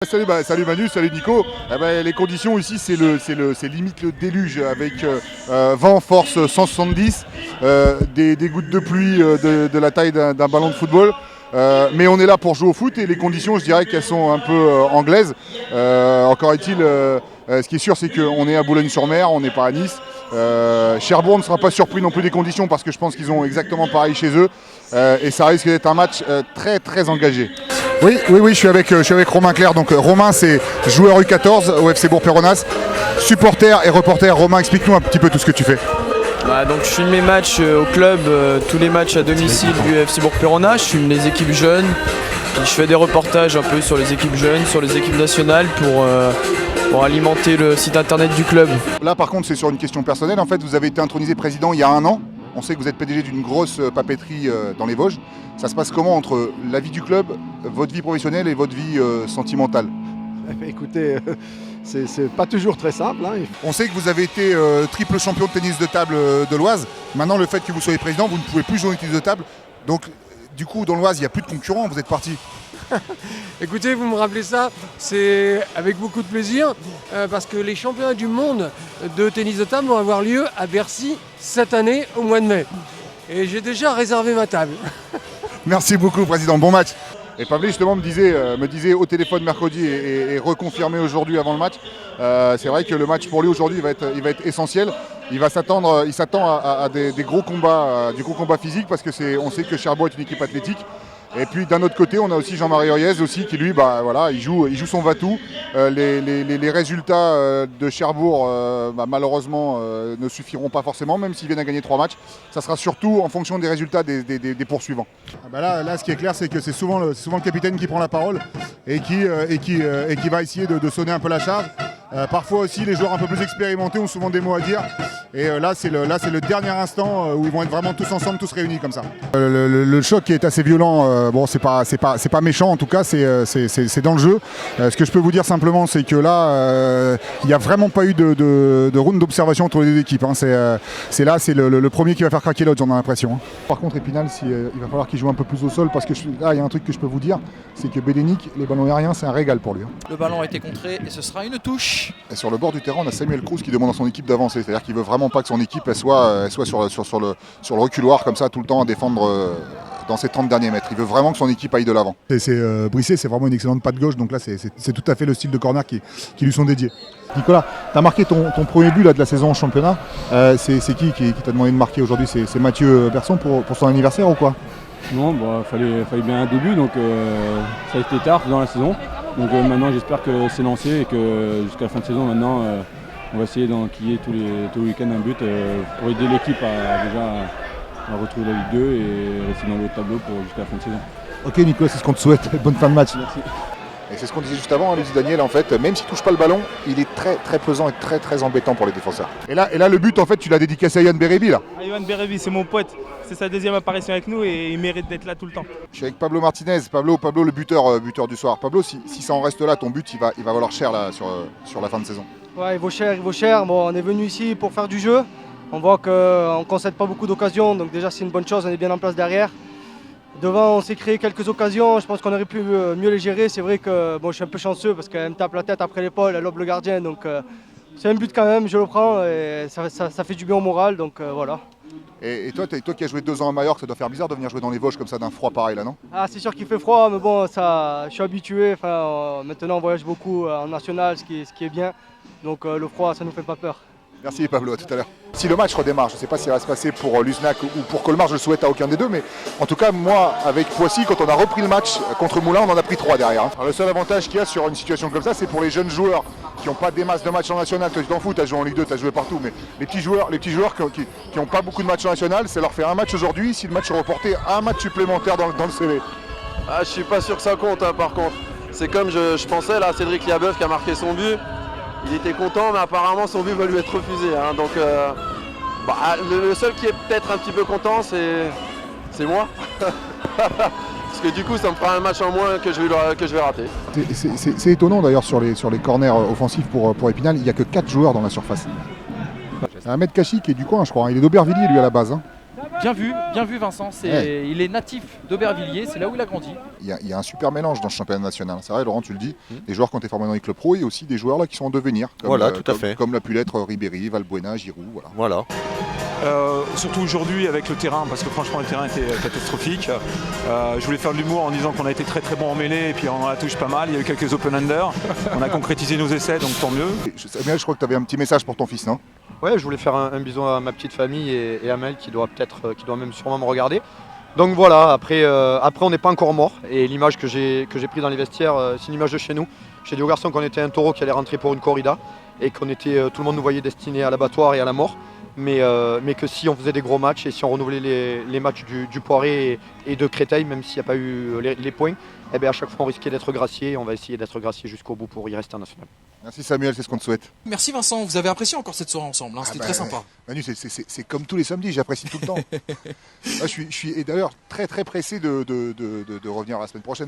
Salut Manu, salut Nico. Les conditions ici c'est limite le déluge avec vent force 170, des gouttes de pluie de la taille d'un ballon de football. Mais on est là pour jouer au foot et les conditions je dirais qu'elles sont un peu anglaises. Encore est-il, ce qui est sûr c'est qu'on est à Boulogne-sur-Mer, on n'est pas à Nice. Cherbourg ne sera pas surpris non plus des conditions parce que je pense qu'ils ont exactement pareil chez eux. Et ça risque d'être un match très engagé. Oui, je suis avec Romain Clerc. Donc Romain, c'est joueur U14 au FC Bourg-Péronnas, supporter et reporter. Romain, explique-nous un petit peu tout ce que tu fais. Donc je filme mes matchs au club, tous les matchs à domicile du FC Bourg-Péronnas. Je filme les équipes jeunes. Je fais des reportages un peu sur les équipes jeunes, sur les équipes nationales pour alimenter le site internet du club. Là par contre c'est sur une question personnelle. En fait vous avez été intronisé président il y a 1 an. On sait que vous êtes PDG d'une grosse papeterie dans les Vosges. Ça se passe comment entre la vie du club, votre vie professionnelle et votre vie sentimentale? Écoutez, c'est pas toujours très simple. On sait que vous avez été triple champion de tennis de table de l'Oise. Maintenant le fait que vous soyez président, vous ne pouvez plus jouer au tennis de table. Donc du coup dans l'Oise il n'y a plus de concurrents, vous êtes parti. Écoutez, vous me rappelez ça, c'est avec beaucoup de plaisir parce que les championnats du monde de tennis de table vont avoir lieu à Bercy cette année au mois de mai. Et j'ai déjà réservé ma table. Merci beaucoup président, bon match. Et Pavlé justement me disait au téléphone mercredi et reconfirmé aujourd'hui avant le match. C'est vrai que le match pour lui aujourd'hui va être essentiel. Il s'attend à des gros combats, du gros combat physique parce que on sait que Cherbourg est une équipe athlétique. Et puis d'un autre côté, on a aussi Jean-Marie Oyez aussi qui lui, il joue son va-tout. Les résultats de Cherbourg, malheureusement, ne suffiront pas forcément, même s'ils viennent à gagner 3 matchs. Ça sera surtout en fonction des résultats des poursuivants. Là, ce qui est clair, c'est que c'est souvent le capitaine qui prend la parole et qui va essayer de sonner un peu la charge. Parfois aussi, les joueurs un peu plus expérimentés ont souvent des mots à dire. Et là, c'est le dernier instant où ils vont être vraiment tous ensemble, tous réunis comme ça. Le choc qui est assez violent, c'est pas méchant en tout cas, c'est dans le jeu. Ce que je peux vous dire simplement, c'est que là, il n'y a vraiment pas eu de round d'observation entre les deux équipes. C'est le premier qui va faire craquer l'autre, j'en ai l'impression. Par contre, Épinal, il va falloir qu'il joue un peu plus au sol parce que là, il y a un truc que je peux vous dire, c'est que Bédénic, les ballons aériens, c'est un régal pour lui. Le ballon a été contré et ce sera une touche. Et sur le bord du terrain, on a Samuel Cruz qui demande à son équipe d'avancer. C'est-à-dire qu'il veut vraiment pas que son équipe soit sur le reculoir comme ça tout le temps à défendre dans ses 30 derniers mètres. Il veut vraiment que son équipe aille de l'avant. Brisset, c'est vraiment une excellente patte gauche. Donc là, c'est tout à fait le style de corner qui lui sont dédiés. Nicolas, tu as marqué ton premier but là, de la saison en championnat. C'est qui t'a demandé de marquer aujourd'hui? C'est Mathieu Berson pour son anniversaire ou quoi? Non, fallait bien un début, donc ça a été tard dans la saison. Donc maintenant j'espère que c'est lancé et que jusqu'à la fin de saison maintenant on va essayer d'enquiller tous les week-ends un but pour aider l'équipe à retrouver la Ligue 2 et rester dans le haut de tableau jusqu'à la fin de saison. Ok Nicolas, c'est ce qu'on te souhaite, bonne fin de match. Merci. Et c'est ce qu'on disait juste avant, Lucie Daniel, en fait, même s'il ne touche pas le ballon, il est très pesant et très embêtant pour les défenseurs. Et là le but en fait tu l'as dédicacé à Yann Bérébi là. Yann Bérébi, c'est mon pote, c'est sa deuxième apparition avec nous et il mérite d'être là tout le temps. Je suis avec Pablo Martinez, Pablo le buteur du soir. Pablo, si ça en reste là, ton but il va valoir cher là, sur la fin de saison. Ouais, il vaut cher. Bon, on est venu ici pour faire du jeu. On voit qu'on ne concède pas beaucoup d'occasions, donc déjà c'est une bonne chose, on est bien en place derrière. Devant, on s'est créé quelques occasions, je pense qu'on aurait pu mieux les gérer. C'est vrai que je suis un peu chanceux parce qu'elle me tape la tête après l'épaule, elle lobe le gardien. Donc c'est un but quand même, je le prends et ça fait du bien au moral, donc voilà. Et toi qui as joué 2 ans à Majorque, ça doit faire bizarre de venir jouer dans les Vosges comme ça d'un froid pareil là, non? Ah, c'est sûr qu'il fait froid, mais bon, je suis habitué. Maintenant on voyage beaucoup en national, ce qui est bien. Donc le froid, ça ne nous fait pas peur. Merci Pablo, à tout à l'heure. Si le match redémarre, je ne sais pas si ça va se passer pour Luznac ou pour Colmar, je le souhaite à aucun des deux, mais en tout cas, moi, avec Poissy, quand on a repris le match contre Moulins, on en a pris 3 derrière. Alors, le seul avantage qu'il y a sur une situation comme ça, c'est pour les jeunes joueurs qui n'ont pas des masses de matchs en national. Toi, tu t'en fous, tu as joué en Ligue 2, tu as joué partout, mais les petits joueurs qui n'ont pas beaucoup de matchs en national, ça leur fait un match aujourd'hui. Si le match est reporté, un match supplémentaire dans le CV. Ah, je suis pas sûr que ça compte, par contre. C'est comme je pensais, là, Cédric Liabeuf qui a marqué son but. Il était content, mais apparemment son but va lui être refusé. Donc le seul qui est peut-être un petit peu content, c'est moi. Parce que du coup, ça me fera un match en moins que je vais rater. C'est étonnant d'ailleurs sur les corners offensifs pour Épinal, il n'y a que 4 joueurs dans la surface. Ahmed Kachi qui est du coin, je crois. Il est d'Aubervilliers lui à la base. Bien vu Vincent, il est natif d'Aubervilliers, c'est là où il a grandi. Il y a un super mélange dans ce championnat national. C'est vrai, Laurent, tu le dis. Les joueurs qui ont été formés dans les clubs pro et aussi des joueurs là qui sont en devenir. Comme, Voilà, tout à fait. Comme l'a pu l'être Ribéry, Valbuena, Giroud. Voilà. Surtout aujourd'hui avec le terrain, parce que franchement le terrain était catastrophique. Je voulais faire de l'humour en disant qu'on a été très très bon en mêlée et puis on la touche pas mal. Il y a eu quelques open-under. On a concrétisé nos essais, donc tant mieux. Samuel, je crois que tu avais un petit message pour ton fils, non? Ouais, je voulais faire un bisou à ma petite famille et à Mel qui doit même sûrement me regarder. Donc voilà, après on n'est pas encore mort et l'image que j'ai prise dans les vestiaires, c'est une image de chez nous. J'ai dit aux garçons qu'on était un taureau qui allait rentrer pour une corrida et tout le monde nous voyait destiné à l'abattoir et à la mort. Mais que si on faisait des gros matchs et si on renouvelait les matchs du Poiré et de Créteil, même s'il n'y a pas eu les points, eh bien à chaque fois on risquait d'être gracié et on va essayer d'être gracié jusqu'au bout pour y rester en national. Merci Samuel, c'est ce qu'on te souhaite. Merci Vincent, vous avez apprécié encore cette soirée ensemble, hein, c'était très sympa. Manu, c'est comme tous les samedis, j'apprécie tout le temps. Là, je suis et d'ailleurs très très pressé de revenir la semaine prochaine.